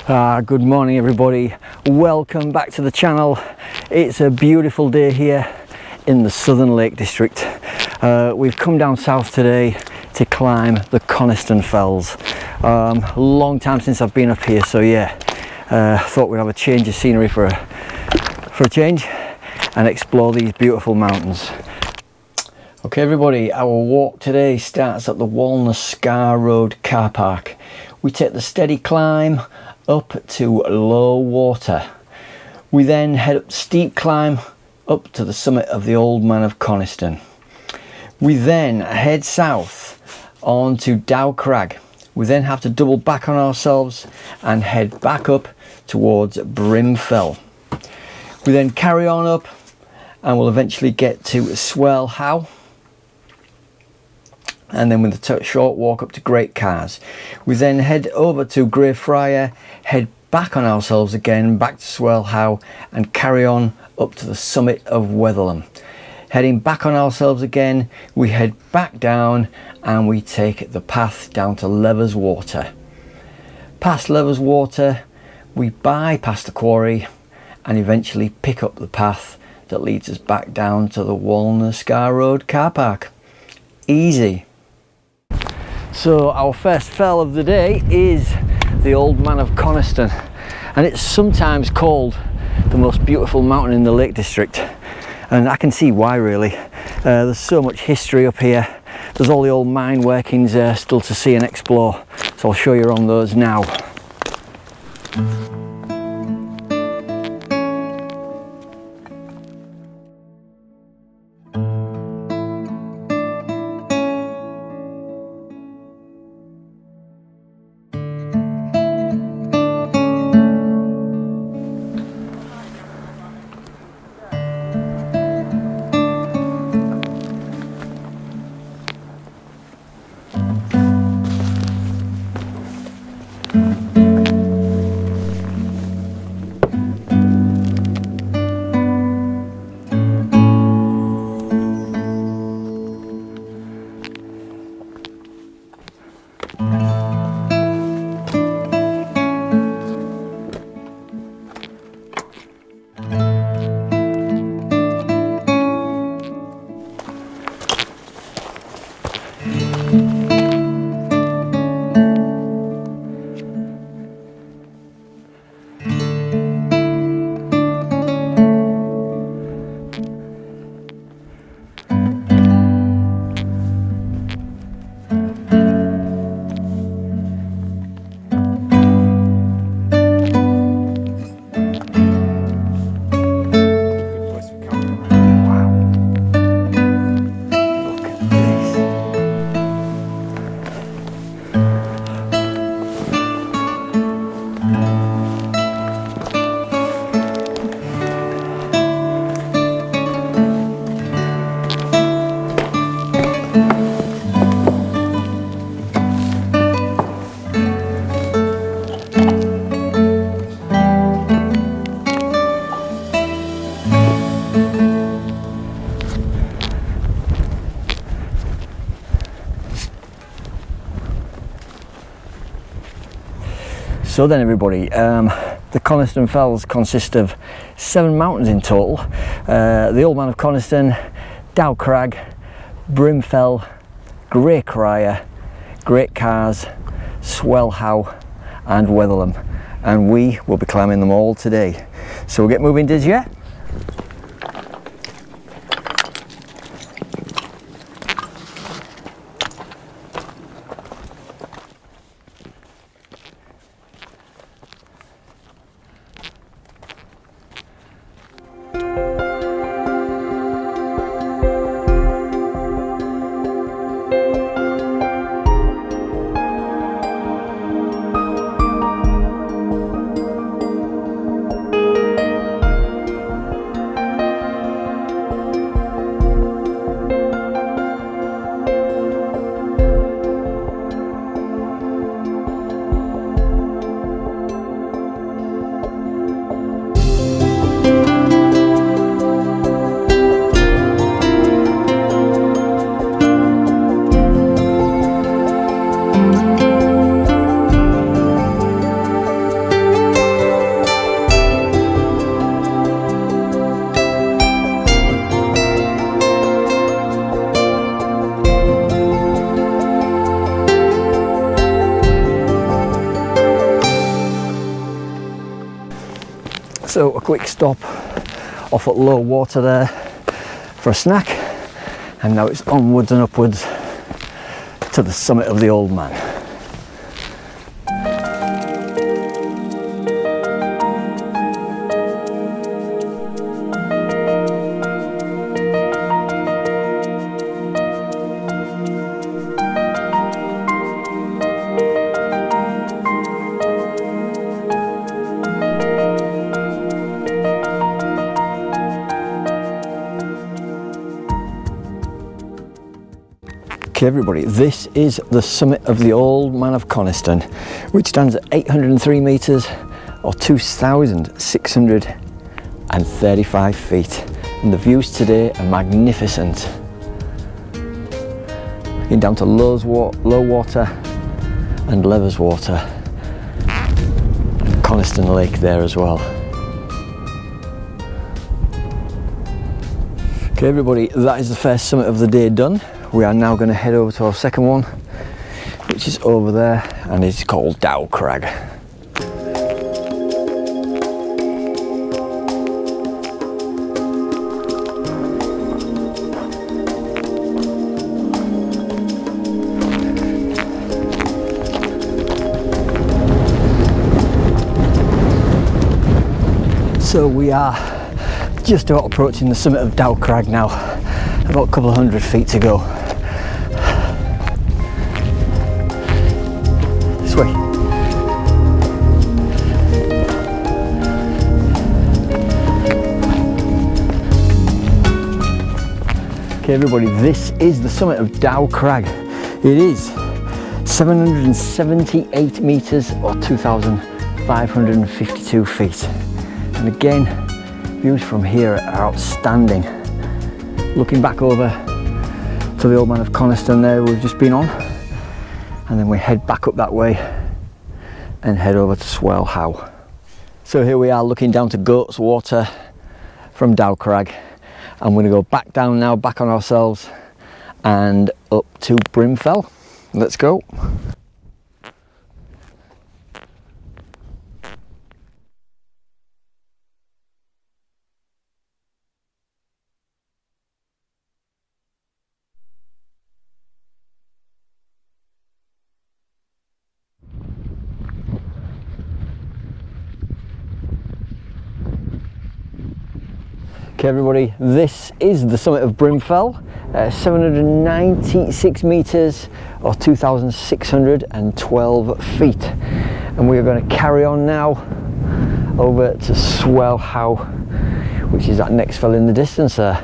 Good morning everybody, welcome back to the channel. It's a beautiful day here in the Southern Lake District. We've come down south today to climb the Coniston Fells. Long time since I've been up here, so yeah, thought we'd have a change of scenery for a change and explore these beautiful mountains. Okay everybody, our walk today starts at the Walnut Scar Road car park. We take the steady climb up to low water. We then head up the steep climb up to the summit of the Old Man of Coniston. We then head south on to Dowcraig. We then have to double back on ourselves and head back up towards Weatherum Fell. We then carry on up and we'll eventually get to Swell How, and then with a short walk up to Great Cars. We then head over to Greyfriar, head back on ourselves again, back to Swell How, and carry on up to the summit of Weatherum. Heading back on ourselves again, we head back down and we take the path down to Levers Water. Past Levers Water, we bypass the quarry and eventually pick up the path that leads us back down to the Walnut Scar Road car park. Easy. So our first fell of the day is the Old Man of Coniston, and it's sometimes called the most beautiful mountain in the Lake District, and I can see why really. There's so much history up here. There's all the old mine workings still to see and explore, so I'll show you around those now. So then everybody, the Coniston Fells consist of 7 mountains in total. The Old Man of Coniston, Dowcraig, Weatherum Fell, Greyfriar, Great Cars, Swell How and Weatherum, and we will be climbing them all today. So we'll get moving, did you? So a quick stop off at low water there for a snack, and now it's onwards and upwards to the summit of the Old Man. Okay everybody, this is the summit of the Old Man of Coniston, which stands at 803 metres or 2,635 feet, and the views today are magnificent. Getting down to low water and Levers water, and Coniston Lake there as well. Okay everybody, that is the first summit of the day done. We are now going to head over to our second one, which is over there, and it's called Dowcraig. So we are just about approaching the summit of Dowcraig now, about a couple of hundred feet to go. This way. Okay everybody, this is the summit of Dowcraig. It is 778 metres or 2,552 feet. And again, views from here are outstanding. Looking back over to the Old Man of Coniston there we've just been on, and then we head back up that way and head over to Swell How. So here we are looking down to Goat's Water from Dowcraig. I'm going to go back down now, back on ourselves, and up to Brimfell. Let's go. Okay everybody, this is the summit of Brimfell, 796 metres or 2,612 feet, and we are going to carry on now over to Swell How, which is that next fell in the distance there.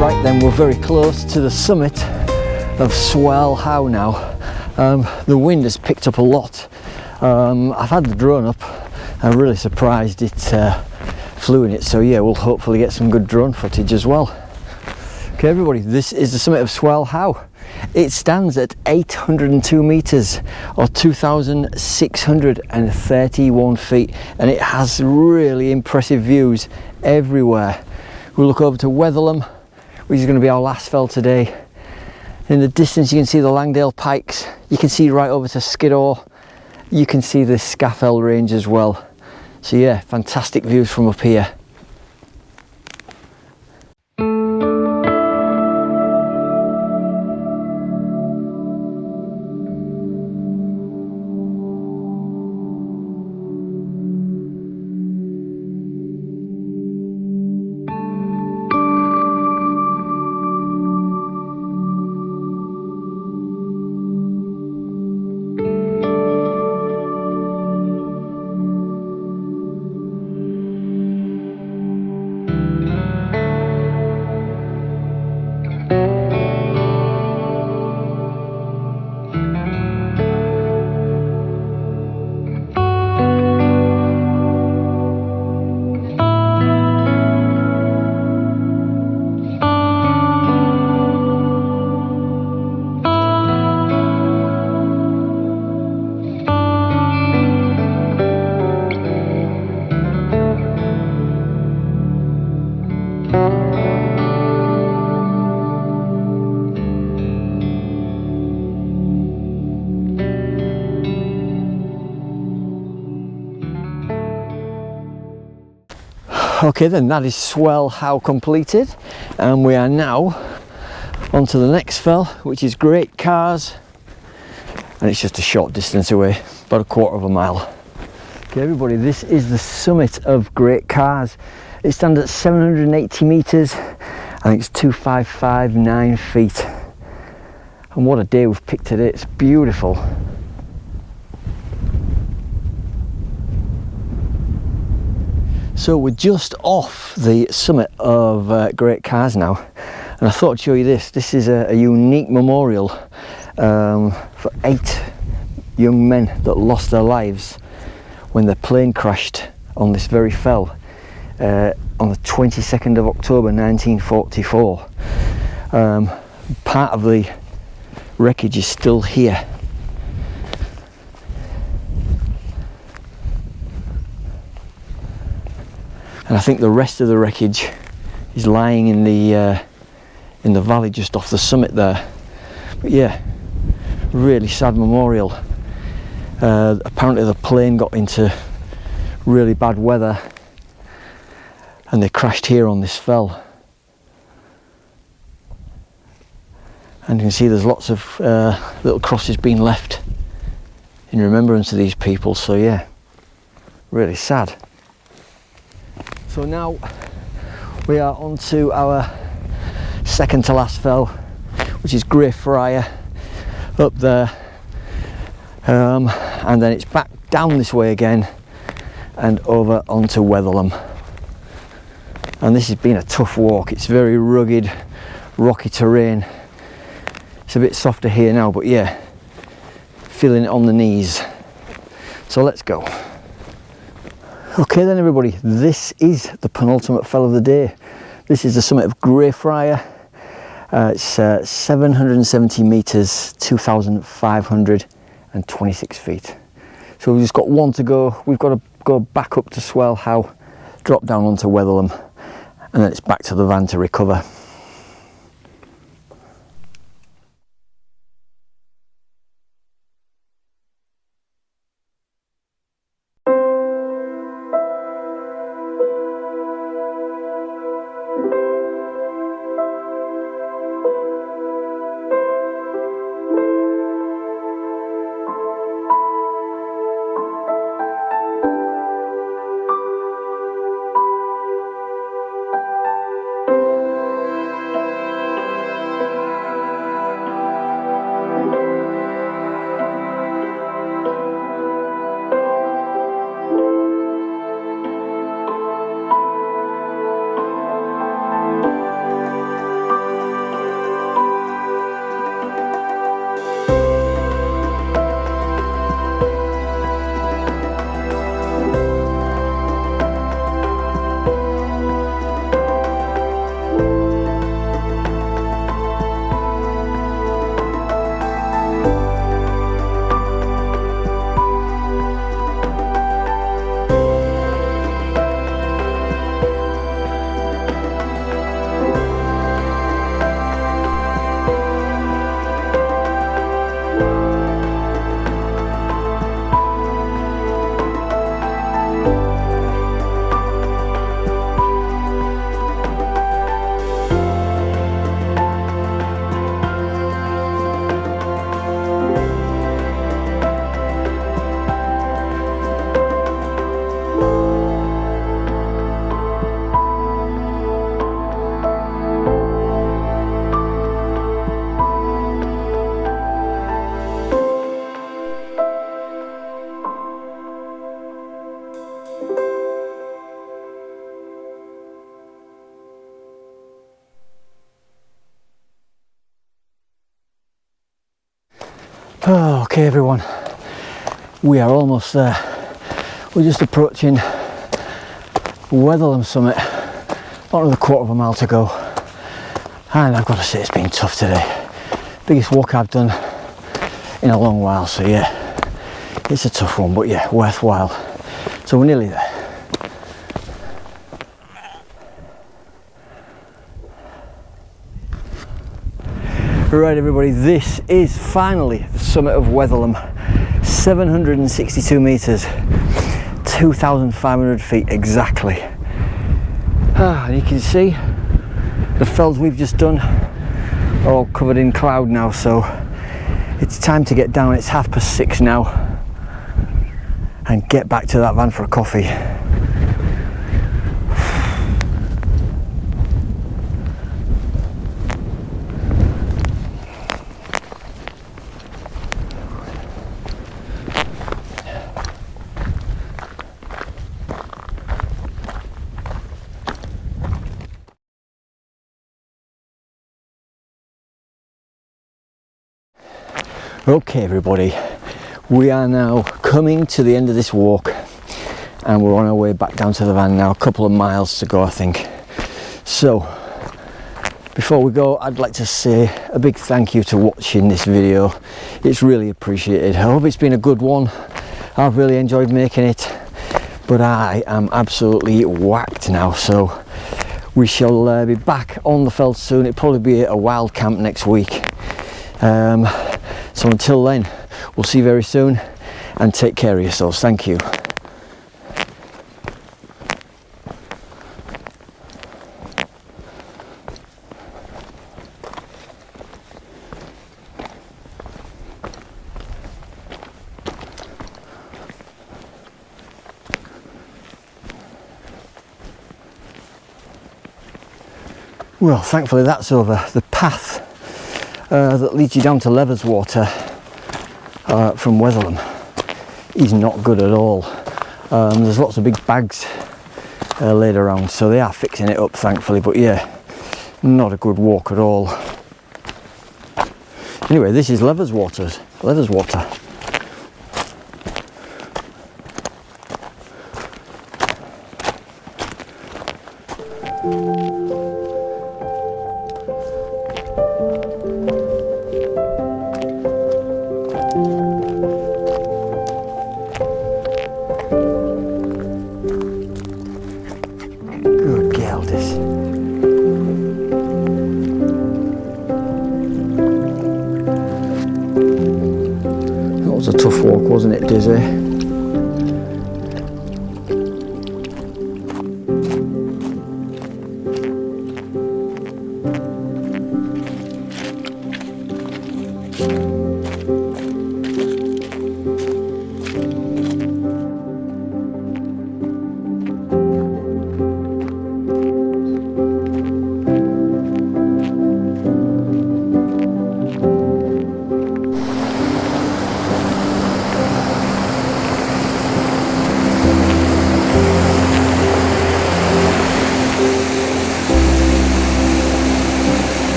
Right then, we're very close to the summit of Swell How now. The wind has picked up a lot. I've had the drone up. I'm really surprised it flew in it, so yeah, we'll hopefully get some good drone footage as well. Okay everybody, this is the summit of Swell How. It stands at 802 metres or 2,631 feet, and it has really impressive views everywhere. We'll look over to Weatherum, which is going to be our last fell today. In the distance you can see the Langdale Pikes, you can see right over to Skiddaw, you can see the Scafell Range as well. So yeah, fantastic views from up here. Okay then, that is Swell How completed, and we are now on to the next fell, which is Great Cars, and it's just a short distance away, about a quarter of a mile. Okay everybody, this is the summit of Great Cars. It stands at 780 metres, I think it's 2559 feet. And what a day we've picked today, it's beautiful. So we're just off the summit of Great Cars now, and I thought I'd show you this. This is a unique memorial for 8 young men that lost their lives when their plane crashed on this very fell on the 22nd of October 1944. Part of the wreckage is still here. And I think the rest of the wreckage is lying in the valley just off the summit there. But yeah, really sad memorial. Apparently the plane got into really bad weather and they crashed here on this fell. And you can see there's lots of little crosses being left in remembrance of these people. So yeah, really sad. So now we are on to our second to last fell, which is Greyfriar up there, and then it's back down this way again and over onto Weatherum. And this has been a tough walk. It's very rugged, rocky terrain. It's a bit softer here now, but yeah, feeling it on the knees. So let's go. Okay then everybody, this is the penultimate fell of the day. This is the summit of Greyfriar. It's 770 metres, 2,526 feet. So we've just got one to go. We've got to go back up to Swell How, drop down onto Weatherum, and then it's back to the van to recover. Oh, okay everyone, we are almost there. We're just approaching Weatherum Summit, about another quarter of a mile to go, and I've got to say it's been tough today. Biggest walk I've done in a long while, so yeah, it's a tough one, but yeah, worthwhile. So we're nearly there. Right everybody, this is finally the summit of Weatherum. 762 metres, 2,500 feet exactly. And you can see the fells we've just done are all covered in cloud now, so it's time to get down. It's 6:30 now, and get back to that van for a coffee. Okay everybody, we are now coming to the end of this walk and we're on our way back down to the van now. A couple of miles to go, I think. So before we go, I'd like to say a big thank you to watching this video. It's really appreciated. I hope it's been a good one. I've really enjoyed making it, but I am absolutely whacked now, so we shall be back on the fells soon. It'll probably be at a wild camp next week. So until then, we'll see you very soon, and take care of yourselves. Thank you. Well, thankfully that's over. The path that leads you down to Lever's Water from Weatherum is not good at all. There's lots of big bags laid around, so they are fixing it up thankfully, but yeah, not a good walk at all. Anyway, this is Lever's Water.